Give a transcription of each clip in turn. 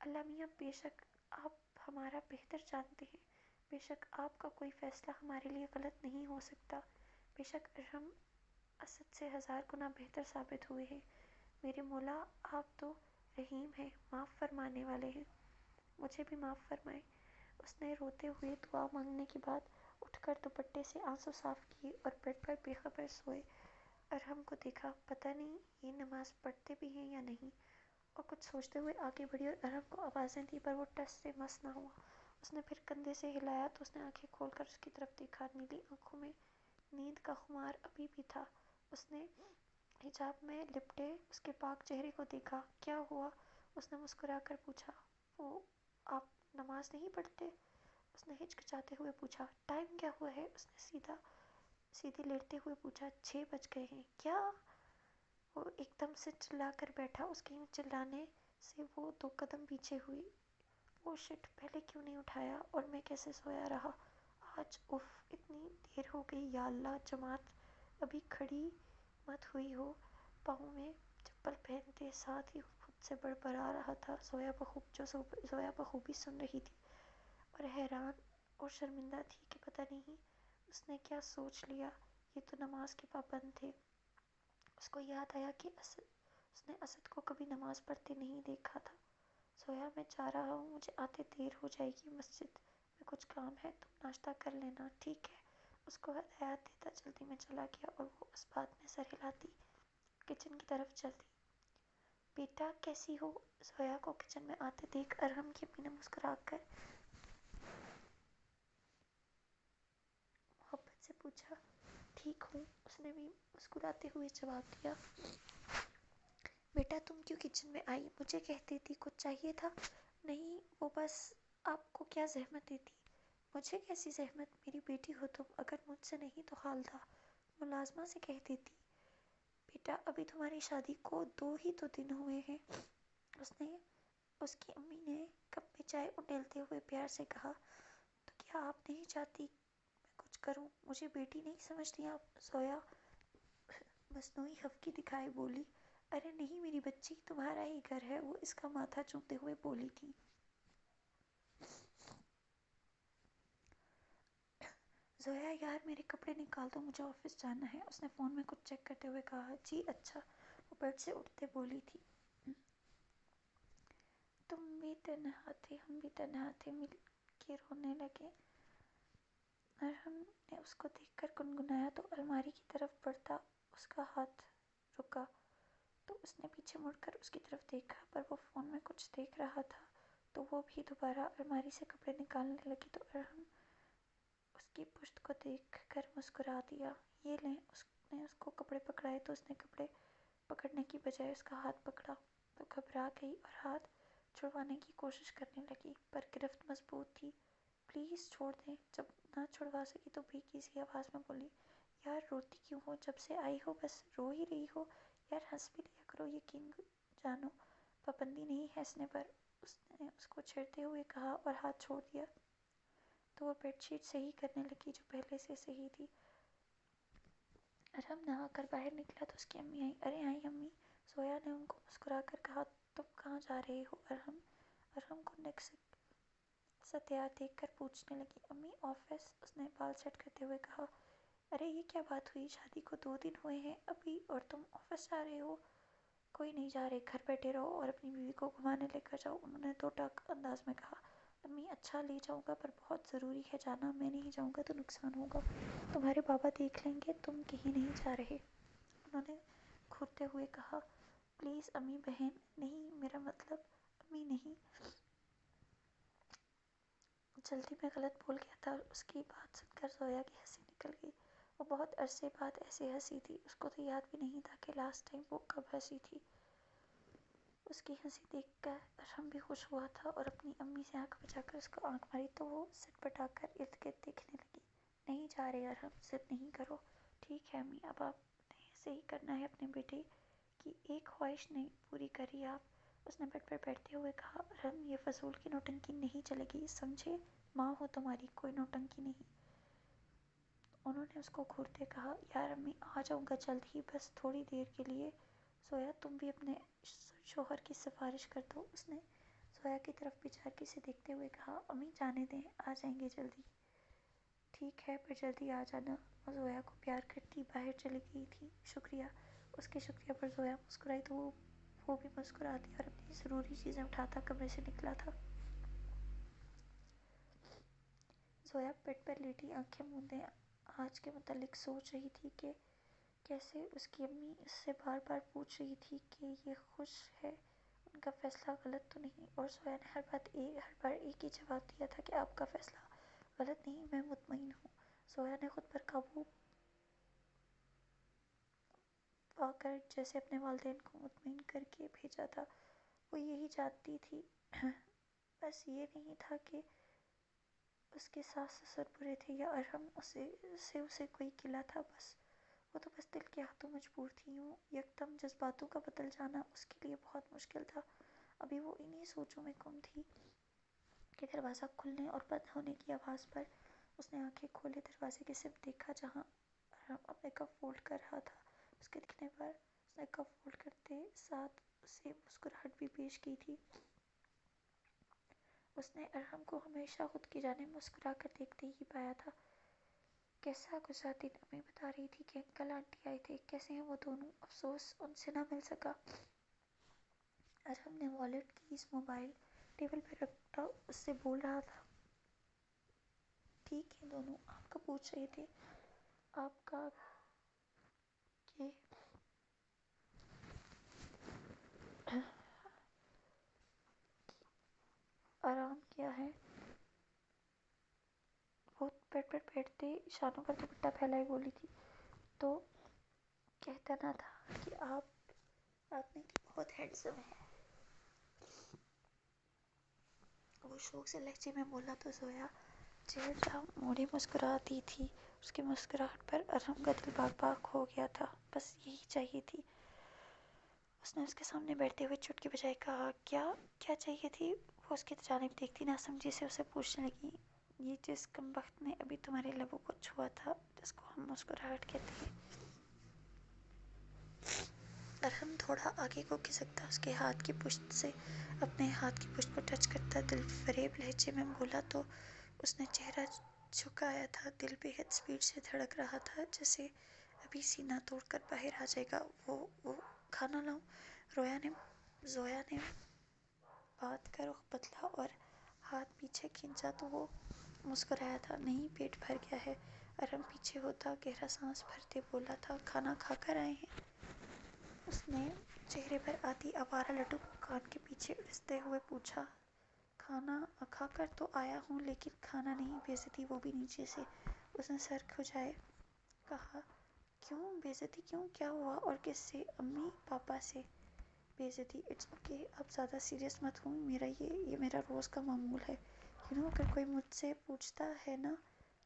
اللہ میاں، بے شک آپ ہمارا بہتر جانتے ہیں، بے شک آپ کا کوئی فیصلہ ہمارے لیے غلط نہیں ہو سکتا، بے شک ارحم اسد سے 1000 گنا بہتر ثابت ہوئے ہیں۔ میرے مولا، آپ تو رحیم ہیں، معاف فرمانے والے ہیں، مجھے بھی معاف فرمائیں۔ اس نے روتے ہوئے دعا مانگنے کے بعد اٹھ کر دوپٹے سے آنسو صاف کیے اور بیڈ پر بے خبر سوئے۔ ارحم کو دیکھا، پتہ نہیں یہ نماز پڑھتے بھی ہیں یا نہیں، اور کچھ سوچتے ہوئے آگے بڑھی اور ارحم کو آوازیں دی پر وہ ٹس سے مس نہ ہوا۔ اس نے پھر کندھے سے ہلایا تو اس نے آنکھیں کھول کر اس کی طرف دیکھا، نیلی آنکھوں میں نیند کا خمار ابھی بھی تھا۔ اس نے حجاب میں لپٹے اس کے پاک چہرے کو دیکھا۔ کیا ہوا؟ اس نے مسکرا کر پوچھا۔ وہ آپ نماز نہیں پڑھتے؟ اس نے ہچکچاتے ہوئے پوچھا۔ ٹائم کیا ہوا ہے؟ اس نے سیدھے لیٹتے ہوئے پوچھا۔ 6 بج گئے ہیں۔ کیا؟ وہ ایک دم سے چلا کر بیٹھا، اس کے چلانے سے وہ 2 قدم پیچھے ہوئی۔ وہ شٹ، پہلے کیوں نہیں اٹھایا اور میں کیسے سویا رہا آج؟ اف، اتنی دیر ہو گئی، یا اللہ! جماعت ابھی کھڑی مت ہوئی ہو۔ پاؤں میں چپل پہنتے ساتھ ہی خود سے بڑبڑا رہا تھا۔ زویا بخوبی سن رہی تھی اور حیران اور شرمندہ تھی کہ پتہ نہیں اس نے کیا سوچ لیا، یہ تو نماز کے پابند تھے۔ اس کو یاد آیا کہ اس نے اسد کو کبھی نماز پڑھتے نہیں دیکھا تھا۔ زویا، میں جا رہا ہوں، مجھے آتے دیر ہو جائے گی، مسجد میں کچھ کام ہے، تم ناشتہ کر لینا، ٹھیک ہے؟ اس کو ہدایت دیتا جلدی میں چلا گیا اور وہ اس بات میں سر ہلاتی کچن کی طرف چل دی۔ بیٹا کیسی ہو؟ زویا کو کچن میں آتے دیکھ ارحم کی امی نے مسکرا کر محبت سے پوچھا۔ ٹھیک ہوں، اس نے بھی مسکراتے ہوئے جواب دیا۔ بیٹا تم کیوں کچن میں آئی؟ مجھے کہتی تھی کچھ چاہیے تھا؟ نہیں، وہ بس آپ کو کیا زحمت دیتی؟ مجھے کیسی زحمت؟ میری بیٹی ہو تم، اگر مجھ سے نہیں تو خالدہ ملازمہ سے کہہ دیتی۔ بیٹا ابھی تمہاری شادی کو 2 ہی تو دن ہوئے ہیں، اس کی امی نے کپ میں چائے اڈیلتے ہوئے پیار سے کہا۔ تو کیا آپ نہیں چاہتی میں کچھ کروں؟ مجھے بیٹی نہیں سمجھتی آپ؟ زویا مصنوعی خفگی دکھائے بولی۔ ارے نہیں میری بچی، تمہارا ہی گھر ہے، وہ اس کا ماتھا چومتے ہوئے بولی تھی۔ زویا یار میرے کپڑے نکال دو، مجھے آفس جانا ہے، اس نے فون میں کچھ چیک کرتے ہوئے کہا۔ جی اچھا، وہ بیڈ سے اٹھتے بولی تھی۔ تم بھی تنہا تھے، ہم بھی تنہا تھے، مل کے رونے لگے۔ ارحم نے اس کو دیکھ کر گنگنایا تو الماری کی طرف بڑھتا اس کا ہاتھ رکا تو اس نے پیچھے مڑ کر اس کی طرف دیکھا، پر وہ فون میں کچھ دیکھ رہا تھا تو وہ بھی دوبارہ الماری سے کپڑے نکالنے لگی تو ارحم اس کی پشت کو دیکھ کر مسکرا دیا۔ یہ لیں۔ اس نے اس کو کپڑے پکڑائے تو اس نے کپڑے پکڑنے کی بجائے اس کا ہاتھ پکڑا تو گھبرا گئی اور ہاتھ چھڑوانے کی کوشش کرنے لگی، پر گرفت مضبوط تھی۔ پلیز چھوڑ دیں۔ جب نہ چھڑوا سکی تو بھیگی سی آواز میں بولی۔ یار روتی کیوں ہو؟ جب سے آئی ہو بس رو ہی رہی ہو، یار ہنس بھی لیا کرو، یقین جانو پابندی نہیں ہے ہنسنے پر، اس نے اس کو چھیڑتے ہوئے کہا اور ہاتھ چھوڑ دیا تو وہ بیڈ شیٹ صحیح کرنے لگی جو پہلے سے صحیح تھی۔ ارحم نہا کر باہر نکلا تو اس کی امی آئی۔ ارے آئی امی، زویا نے ان کو مسکرا کر کہا۔ تم کہاں جا رہے ہو ارحم کو نکسک سا تیار دیکھ کر پوچھنے لگی۔ امی آفس، اس نے بال سیٹ کرتے ہوئے کہا۔ ارے یہ کیا بات ہوئی، شادی کو 2 دن ہوئے ہیں ابھی اور تم آفس جا رہے ہو؟ کوئی نہیں جا رہے، گھر بیٹھے رہو اور اپنی بیوی کو گھمانے لے کر جاؤ، انہوں نے 2 ٹاک انداز میں کہا۔ امی اچھا لے جاؤں گا پر بہت ضروری ہے جانا، میں نہیں جاؤں گا تو نقصان ہوگا، تمہارے بابا دیکھ لیں گے تم کہیں نہیں جا رہے، انہوں نے گھورتے ہوئے کہا۔ پلیز امی بہن، نہیں میرا مطلب امی نہیں، جلدی میں غلط بول گیا تھا۔ اس کی بات سن کر زویا کی ہنسی نکل گئی۔ وہ بہت عرصے بعد ایسے ہنسی تھی، اس کو تو یاد بھی نہیں تھا کہ لاسٹ ٹائم وہ کب ہنسی تھی۔ اس کی ہنسی دیکھ کر ارحم بھی خوش ہوا تھا اور اپنی امی سے آنکھ بچا کر اس کو آنکھ ماری تو وہ سٹ پٹا کر ارد گرد دیکھنے لگی۔ نہیں جا رہے ارحم، ضد نہیں کرو۔ ٹھیک ہے امی، اب آپ نے ایسے ہی کرنا ہے، اپنے بیٹے کی ایک خواہش نہیں پوری کری آپ، اس نے بیڈ پر بیٹھتے ہوئے کہا۔ ارحم یہ فضول کی نوٹنکی نہیں چلے گی، سمجھے؟ ماں ہو تمہاری، کوئی نوٹنکی نہیں، انہوں نے اس کو گھورتے کہا۔ یار امی آ جاؤں گا جلد ہی، بس تھوڑی دیر کے لیے۔ زویا تم بھی اپنے شوہر کی سفارش کر دو، اس نے زویا کی طرف بیچارگی سے دیکھتے ہوئے کہا، امی جانے دیں، آ جائیں گے جلدی۔ ٹھیک ہے پر جلدی آ جانا۔ وہ زویا کو پیار کرتی باہر چلی گئی تھی۔ شکریہ۔ اس کے شکریہ پر زویا مسکرائی تو وہ بھی مسکرا دی اور اپنی ضروری چیزیں اٹھاتا کمرے سے نکلا تھا۔ زویا بیڈ پر لیٹی آنکھیں موندے آج کے متعلق سوچ رہی تھی کہ کیسے اس کی امی اس سے بار بار پوچھ رہی تھی کہ یہ خوش ہے، ان کا فیصلہ غلط تو نہیں، اور زویا نے ہر بار ایک ہی جواب دیا تھا کہ آپ کا فیصلہ غلط نہیں، میں مطمئن ہوں۔ زویا نے خود پر قابو پا کر جیسے اپنے والدین کو مطمئن کر کے بھیجا تھا، وہ یہی جانتی تھی۔ بس یہ نہیں تھا کہ اس کے ساس سسر برے تھے یا ارحم سے اسے کوئی گلہ تھا، وہ تو بس دل کے ہاتھوں مجبور تھی۔ یوں یکدم جذباتوں کا بدل جانا اس کے لیے بہت مشکل تھا۔ ابھی وہ انہی سوچوں میں گم تھی کہ دروازہ کھلنے اور بند ہونے کی آواز پر اس نے آنکھیں کھولے دروازے کی سمت دیکھا جہاں ارحم اپنے کپ فولڈ کر رہا تھا۔ اس کے دکھنے پر اس نے کپ فولڈ کرتے ساتھ اسے مسکراہٹ بھی پیش کی تھی۔ اس نے ارحم کو ہمیشہ خود کی جانب مسکرا کر دیکھتے ہی پایا تھا۔ کیسا گزرا دن، امی بتا رہی تھی کہ انکل آنٹی آئے تھے، کیسے ہیں وہ دونوں، افسوس ان سے نہ مل سکا۔ ارحم نے والیٹ کیز موبائل ٹیبل پر رکھتا اس سے بول رہا تھا، ٹھیک ہیں دونوں، آپ کا پوچھ رہے تھے، آپ کا کہ آرام کیا ہے؟ وہ بیڈ پر بیٹھتے شانوں پر دوپٹہ پھیلائے بولی تھی، تو کہتا نہ تھا کہ آپ آدمی بہت ہینڈسم ہیں۔ وہ شوق سے لہجے میں بولا تو زویا چہرہ موڑے مسکراتی تھی۔ اس کی مسکراہٹ پر ارحم کا دل باغ باغ ہو گیا تھا۔ بس یہی چاہیے تھی۔ اس نے اس کے سامنے بیٹھتے ہوئے چٹکی بجائے کہا، کیا چاہیے تھی؟ وہ اس کی جانب دیکھتی ناسمجھی سے اسے پوچھنے لگی، یہ جس کمبخت نے ابھی تمہارے لبوں کو چھوا تھا، جس کو ہم مسکراہٹ کہتے ہیں۔ ارحم تھوڑا آگے کو کھسکتا اس کے ہاتھ کی پشت سے اپنے ہاتھ کی پشت کو ٹچ کرتا دل فریب لہجے میں بولا تو اس نے چہرہ جھکایا تھا۔ دل بے حد سپیڈ سے دھڑک رہا تھا جیسے ابھی سینہ توڑ کر باہر آ جائے گا۔ وہ کھانا لاؤں؟ زویا نے بات کا رخ بدلا اور ہاتھ پیچھے کھینچا تو وہ مسکرایا تھا، نہیں پیٹ بھر گیا ہے۔ ارحم پیچھے ہوتا گہرا سانس بھرتے بولا تھا، کھانا کھا کر آئے ہیں؟ اس نے چہرے پر آتی آوارہ لٹو کو کان کے پیچھے اڑستے ہوئے پوچھا، کھانا کھا کر تو آیا ہوں لیکن کھانا نہیں، بے عزتی، وہ بھی نیچے سے۔ اس نے سر کھجائے کہا، کیوں بے عزتی کیوں، کیا ہوا اور کس سے؟ امی پاپا سے۔ بے عزتی، اٹس اوکے، اب زیادہ سیریس مت ہوں، یہ میرا روز کا معمول ہے۔ اگر کوئی مجھ سے پوچھتا ہے نا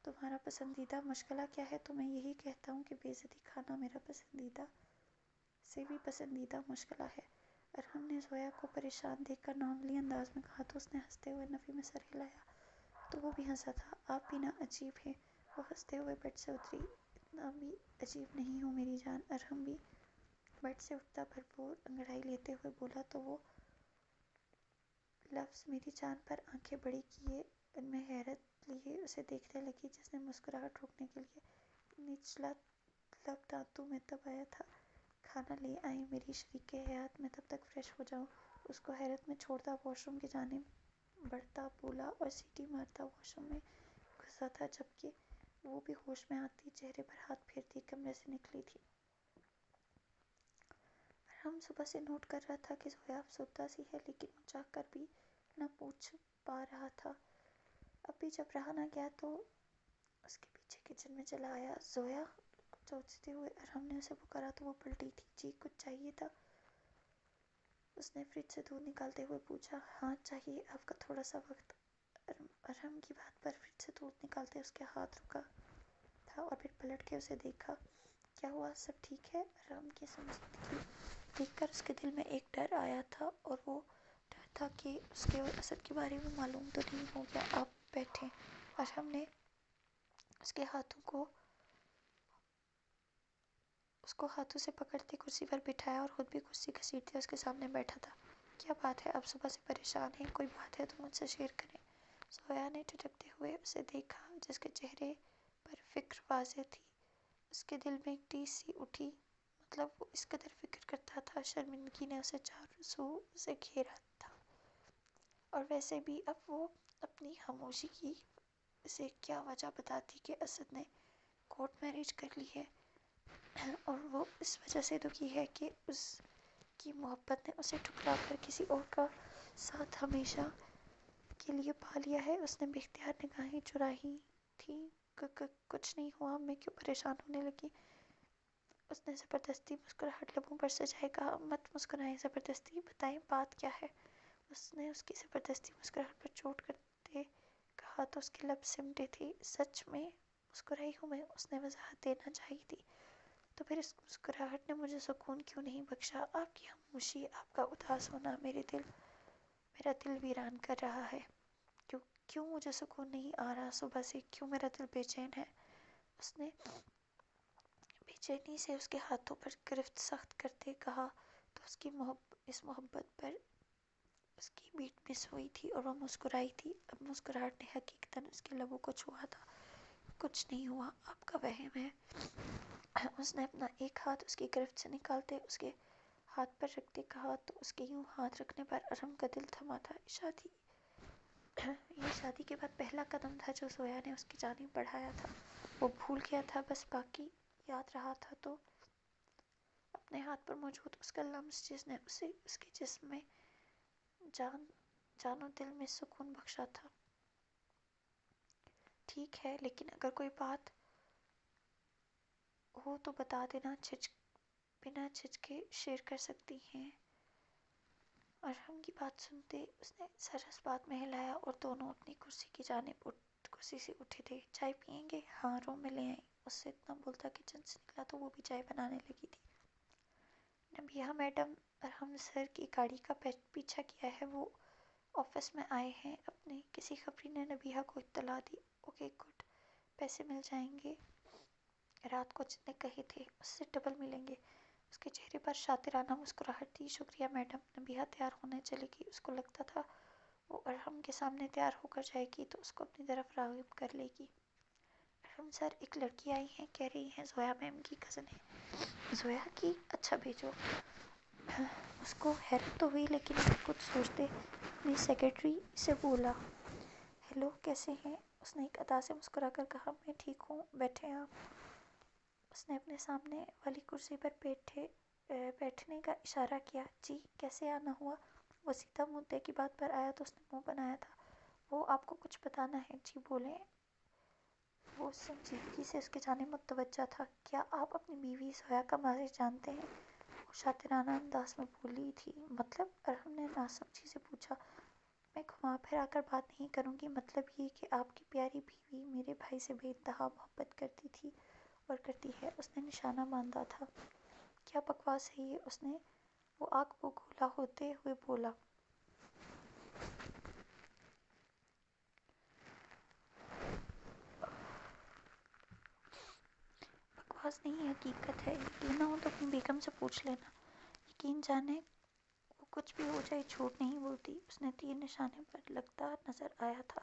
تمہارا پسندیدہ مشغلہ کیا ہے تو میں یہی کہتا ہوں کہ بے عزتی کھانا میرا پسندیدہ سے بھی پسندیدہ مشغلہ ہے۔ ارحم نے زویا کو پریشان دیکھ کر نارملی انداز میں کہا تو اس نے ہنستے ہوئے نفی میں سر ہلایا تو وہ بھی ہنسا تھا، آپ بھی نا عجیب ہیں۔ وہ ہنستے ہوئے بیڈ سے اتری، اتنا بھی عجیب نہیں ہوں میری جان۔ ارحم بھی بیڈ سے اٹھتا بھرپور انگڑائی لیتے ہوئے بولا تو وہ لفظ میری جان پر آنکھیں بڑی کیے ان میں حیرت لیے اسے دیکھنے لگی جس نے مسکراہٹ روکنے کے لیے نچلا لب دانتوں میں دبایا تھا۔ کھانا لے آئیں میری شریک حیات، میں تب تک فریش ہو جاؤں؟ اس کو حیرت میں چھوڑتا واش روم کی جانب بڑھتا بولا اور سیٹی مارتا واش روم میں گھسا تھا جبکہ وہ بھی ہوش میں آتی چہرے پر ہاتھ پھیرتی کمرے سے نکلی تھی۔ ارحم صبح سے نوٹ کر رہا تھا کہ زویا افسردہ سی ہے لیکن وہ چاہ کر بھی نہ پوچھ پا رہا تھا۔ اب بھی جب رہا نہ گیا تو اس کے پیچھے کچن میں چلا آیا۔ زویا، چونچتے ہوئے ارحم نے اسے پکارا تو وہ پلٹی تھی۔ جی کچھ چاہیے تھا؟ اس نے فریج سے دودھ نکالتے ہوئے پوچھا۔ ہاں چاہیے، آپ کا تھوڑا سا وقت۔ ارحم کی بات پر فریج سے دودھ نکالتے اس کے ہاتھ رکا تھا اور پھر پلٹ کے اسے دیکھا۔ کیا ہوا، سب ٹھیک ہے؟ ارحم کی سنجیدگی دیکھ کر اس کے دل میں ایک ڈر آیا تھا اور وہ ڈر تھا کہ اس کے اور اسد کے بارے میں معلوم تو نہیں ہو گیا۔ آپ بیٹھیں۔ ارحم نے اس کو ہاتھوں سے پکڑتے کرسی پر بٹھایا اور خود بھی کرسی گھسیٹتے اس کے سامنے بیٹھا تھا۔ کیا بات ہے، آپ صبح سے پریشان ہیں؟ کوئی بات ہے تو مجھ سے شیئر کریں۔ زویا نے ٹھٹکتے ہوئے اسے دیکھا، جس کے چہرے پر فکر واضح تھی۔ اس کے دل میں ایک ٹیس سی اٹھی، مطلب وہ اس قدر فکر کرتا تھا، شرمندگی نے اسے چاروں سو سے گھیرا تھا۔ اور ویسے بھی اب وہ اپنی خاموشی کی اسے کیا وجہ بتاتی کہ اسد نے کورٹ میرج کر لی ہے، اور وہ اس وجہ سے دکھی ہے کہ اس کی محبت نے اسے ٹھکرا کر کسی اور کا ساتھ ہمیشہ کے لیے پا لیا ہے۔ اس نے بے اختیار نگاہیں چرائی تھی۔ کچھ نہیں ہوا، میں کیوں پریشان ہونے لگی؟ اس نے زبردستی مسکراہٹ لبوں پر سجائے کہا۔ مت مسکرائیں زبردستی، بتائیں بات کیا ہے؟ اس نے اس کی زبردستی مسکراہٹ پر چوٹ کرتے کہا تو اس کے لب سمٹے تھے۔ سچ میں مسکرائی ہوں میں، اس نے وضاحت دینا چاہی تھی۔ تو پھر اس مسکراہٹ نے مجھے سکون کیوں نہیں بخشا؟ آپ کی خاموشی، آپ کا اداس ہونا میرا دل ویران کر رہا ہے۔ کیوں مجھے سکون نہیں آ رہا صبح سے؟ کیوں میرا دل بے چین ہے؟ اس نے بے چینی سے اس کے ہاتھوں پر گرفت سخت کرتے کہا تو اس محبت پر اس کی بیٹ مس ہوئی تھی اور وہ مسکرائی تھی۔ اب مسکراہٹ نے حقیقتاً اس کے لبوں کو چھوا تھا۔ کچھ نہیں ہوا، آپ کا وہم ہے۔ اس نے اپنا ایک ہاتھ اس کی گرفت سے نکالتے اس کے ہاتھ پر رکھتے کہا تو اس کے یوں ہاتھ رکھنے پر ارحم کا دل تھما تھا۔ یہ شادی کے بعد پہلا قدم تھا جو زویا نے اس کی جانب بڑھایا تھا۔ وہ بھول گیا تھا، بس باقی یاد رہا تھا تو اپنے ہاتھ پر موجود اس کا لمس جس نے اسے اس کے جسم میں جان و دل میں سکون بخشا تھا۔ ٹھیک ہے، لیکن اگر کوئی بات ہو تو بتا دینا، بنا جھجکے شیئر کر سکتی ہیں۔ ارحم کی بات سنتے اس نے سر اس بات میں ہلایا اور دونوں اپنی کرسی سے اٹھے تھے۔ چائے پئیں گے؟ ہاں، روم میں لے آئیں۔ اس سے اتنا بولتا کچن سے نکلا تو وہ بھی چائے بنانے لگی تھی۔ نبیہہ میڈم، ارحم سر کی گاڑی کا پیچھا کیا ہے، وہ آفس میں آئے ہیں اپنے۔ کسی خبری نے نبیہہ کو اطلاع دی۔ اوکے گڈ، پیسے مل جائیں گے، رات کو جتنے کہے تھے اس سے ڈبل ملیں گے۔ اس کے چہرے پر شاطرانہ مسکراہٹ تھی۔ شکریہ میڈم۔ نبیہہ تیار ہونے چلے گی۔ اس کو لگتا تھا وہ ارحم کے سامنے تیار ہو کر جائے گی تو اس کو اپنی طرف راغب کر لے گی۔ ارحم سر، ایک لڑکی آئی ہے، کہہ رہی ہیں زویا میم کی کزن ہے۔ زویا کی؟ اچھا بھیجو۔ اس کو حیرت تو ہوئی لیکن کچھ سوچتے اپنی سیکرٹری سے بولا، ہیلو کیسے ہیں؟ اس نے ایک ادا سے مسکرا کر کہا، میں ٹھیک ہوں، بیٹھیں آپ۔ اس نے اپنے سامنے والی کرسی پر بیٹھنے کا اشارہ کیا۔ جی، کیسے آنا ہوا؟ وہ سیدھا مدعے کی بات پر آیا تو اس نے منہ بنایا تھا۔ وہ آپ کو کچھ بتانا ہے، جی بولیں۔ وہ سنجیدگی سے اس کی جانب متوجہ تھا۔ کیا آپ اپنی بیوی زویا کا ماضی جانتے ہیں؟ وہ شاطرانہ انداز میں بولی تھی۔ مطلب؟ ارحم نے ناسمجھی سے پوچھا۔ میں گھما پھرا کر بات نہیں کروں گی، مطلب یہ کہ آپ کی پیاری بیوی میرے بھائی سے بے انتہا محبت کرتی تھی اور کرتی ہے۔ اس نے نشانہ باندھا تھا۔ کیا بکواس ہے یہ؟ اس نے وہ آگ بگولا ہوتے ہوئے بولا۔ بکواس نہیں، حقیقت ہے۔ یقین نہ ہو تو اپنی بیگم سے پوچھ لینا۔ یقین جانے وہ کچھ بھی ہو جائے جھوٹ نہیں بولتی۔ اس نے تیر نشانے پر لگتا نظر آیا تھا۔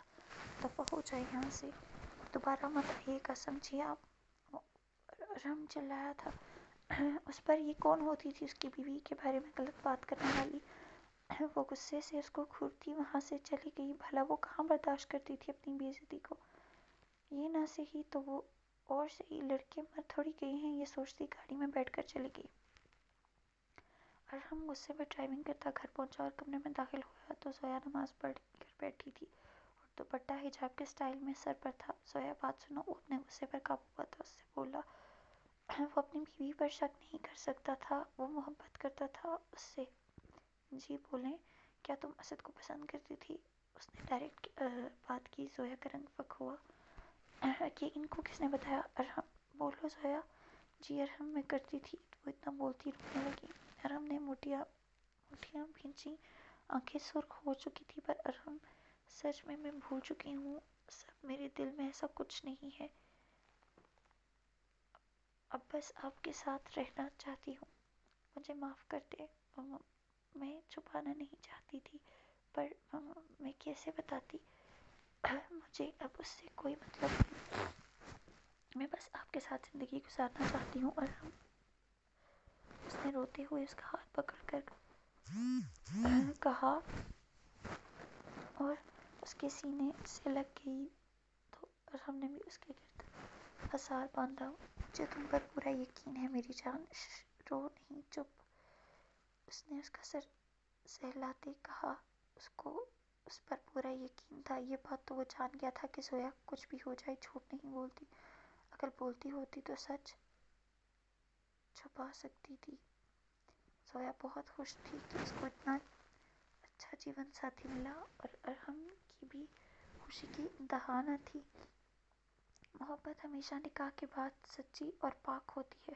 دفع ہو جائے یہاں سے، دوبارہ مت آئیے گا، سمجھے آپ؟ ارحم چلایا تھا۔ اس پر یہ کون ہوتی تھی اس کی بیوی کے بارے میں غلط بات کرنے والی؟ وہ غصے سے اس کو گھورتی وہاں سے چلی گئی۔ بھلا وہ کہاں برداشت کرتی تھی اپنی بے عزتی کو؟ یہ نہ سہی تو وہ اور سہی، لڑکے مر تھوڑی گئے ہیں، یہ سوچتی گاڑی میں بیٹھ کر چلی گئی۔ ارحم غصے میں ڈرائیونگ کرتا گھر پہنچا اور کمرے میں داخل ہوا تو زویا نماز پڑھ کر بیٹھی تھی اور دوپٹہ حجاب کے سٹائل میں سر پر تھا۔ زویا بات سنو۔ وہ اپنے غصے پر قابو پاتا اس سے بولا، وہ اپنی بیوی پر شک نہیں کر سکتا تھا، وہ محبت کرتا تھا اس سے۔ جی بولیں، کیا تم اسد کو پسند کرتی تھی؟ اس نے ڈائریکٹ بات کی۔ زویا کا رنگ فک ہوا۔ کہ ان کو کس نے بتایا؟ ارحم، بولو زویا۔ جی ارحم، میں کرتی تھی۔ وہ اتنا بولتی رونے لگی۔ ارحم نے موٹیاں بھینچیں، آنکھیں سرخ ہو چکی تھی۔ پر ارحم، سچ میں بھول چکی ہوں سب، میرے دل میں ایسا کچھ نہیں ہے، اب بس آپ کے ساتھ رہنا چاہتی ہوں، مجھے معاف کر دیں۔ میں چھپانا نہیں چاہتی تھی، پر میں کیسے بتاتی؟ مجھے اب اس سے کوئی مطلب نہیں، میں بس آپ کے ساتھ زندگی گزارنا چاہتی ہوں. اور اس نے روتے ہوئے اس کا ہاتھ پکڑ کر کہا اور اس کے سینے سے لگ گئی تو، اور ہم نے بھی اس کے گرد حصار باندھا. مجھے تم پر پورا یقین ہے میری جان، رو نہیں، چپ. اس نے اس کا سر سہلاتے کہا. اس کو اس پر پورا یقین تھا. یہ بات تو وہ جان گیا تھا کہ زویا کچھ بھی ہو جائے جھوٹ نہیں بولتی. اگر بولتی ہوتی تو سچ چھپا سکتی تھی. زویا بہت خوش تھی کہ اس کو اتنا اچھا جیون ساتھی ملا، اور ارحم کی بھی خوشی کی انتہا نہ تھی. محبت ہمیشہ نکاح کے بعد سچی اور پاک ہوتی ہے،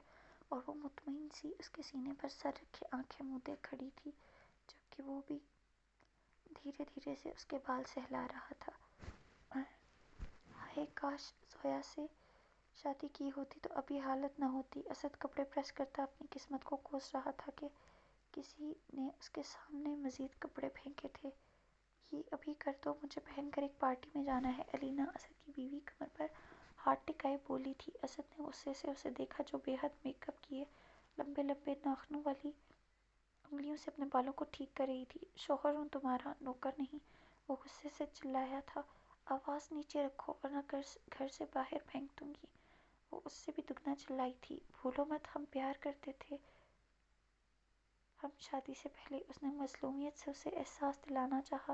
اور وہ مطمئن سی اس کے سینے پر سر رکھے آنکھیں مودے کھڑی تھی، جبکہ وہ بھی دھیرے دھیرے سے اس کے بال سہلا رہا تھا. ہائے کاش زویا سے شادی کی ہوتی تو اب یہ حالت نہ ہوتی. اسد کپڑے پریس کرتا اپنی قسمت کو کوس رہا تھا کہ کسی نے اس کے سامنے مزید کپڑے پھینکے تھے. یہ ابھی کر دو، مجھے پہن کر ایک پارٹی میں جانا ہے. علینا، اسد کی بیوی، کمر پر ہاتھ ٹکائے بولی تھی. اسد نے غصے سے اسے دیکھا جو بے حد میک اپ کیے لمبے لمبے ناخنوں والی انگلیوں سے اپنے بالوں کو ٹھیک کر رہی تھی. شوہر ہوں تمہارا، نوکر نہیں، وہ غصے سے چلایا تھا. آواز نیچے رکھو ورنہ گھر سے باہر پھینک دوں گی. وہ اس سے بھی دگنا چلائی تھی. بھولو مت ہم پیار کرتے تھے، ہم شادی سے پہلے. اس نے مظلومیت سے اسے احساس دلانا چاہا.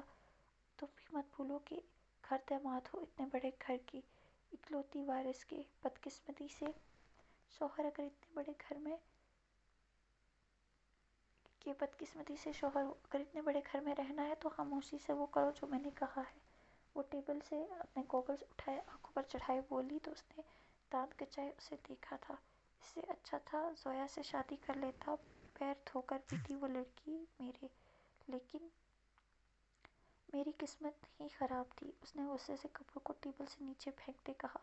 تم بھی مت بھولو کہ گھر داماد ہو اتنے بڑے گھر کی اکلوتی وارث کے. بدقسمتی سے شوہر اگر اتنے بڑے گھر میں رہنا ہے تو خاموشی سے وہ کرو جو میں نے کہا ہے. وہ ٹیبل سے اپنے گوگلز اٹھائے آنکھوں پر چڑھائے بولی تو اس نے دانت کچائے اسے دیکھا تھا. اس سے اچھا تھا زویا سے شادی کر لیتا. پیر دھو کر بھی تھی وہ لڑکی میرے، لیکن میری قسمت ہی خراب تھی. اس نے غصے سے کپڑوں کو ٹیبل سے نیچے پھینکتے کہا.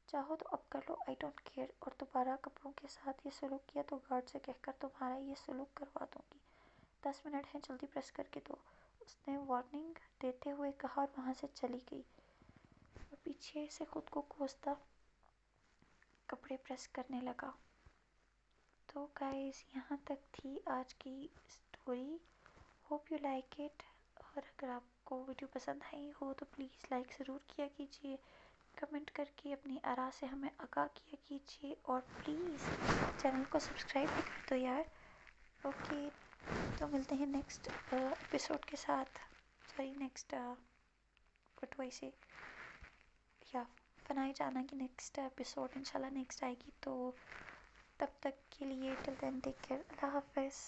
چاہو تو اب کر لو، آئی ڈونٹ کیئر. اور دوبارہ کپڑوں کے ساتھ یہ سلوک کیا تو گارڈ سے کہہ کر تمہارا یہ سلوک کروا دوں گی. 10 منٹ ہیں، جلدی پریس کر کے دو، اس نے وارننگ دیتے ہوئے کہا اور وہاں سے چلی گئی. اور پیچھے سے خود کو کوستا کپڑے پریس کرنے لگا. تو گائز یہاں تک تھی آج کی story. Hope you like it. اور اگر آپ کو ویڈیو پسند آئی ہو تو پلیز لائک ضرور کیا کیجیے، کمنٹ کر کے اپنی آراء سے ہمیں آگاہ کیا کیجیے، اور پلیز چینل کو سبسکرائب بھی کر دو یار. اوکے، تو ملتے ہیں نیکسٹ ایپیسوڈ کے ساتھ. نیکسٹ وٹ ڈو آئی سے، یا فنائی جانا کی نیکسٹ ایپیسوڈ انشاءاللہ نیکسٹ آئے گی. تو تب تک کے لیے ٹل دین ٹیک کیئر. اللہ حافظ.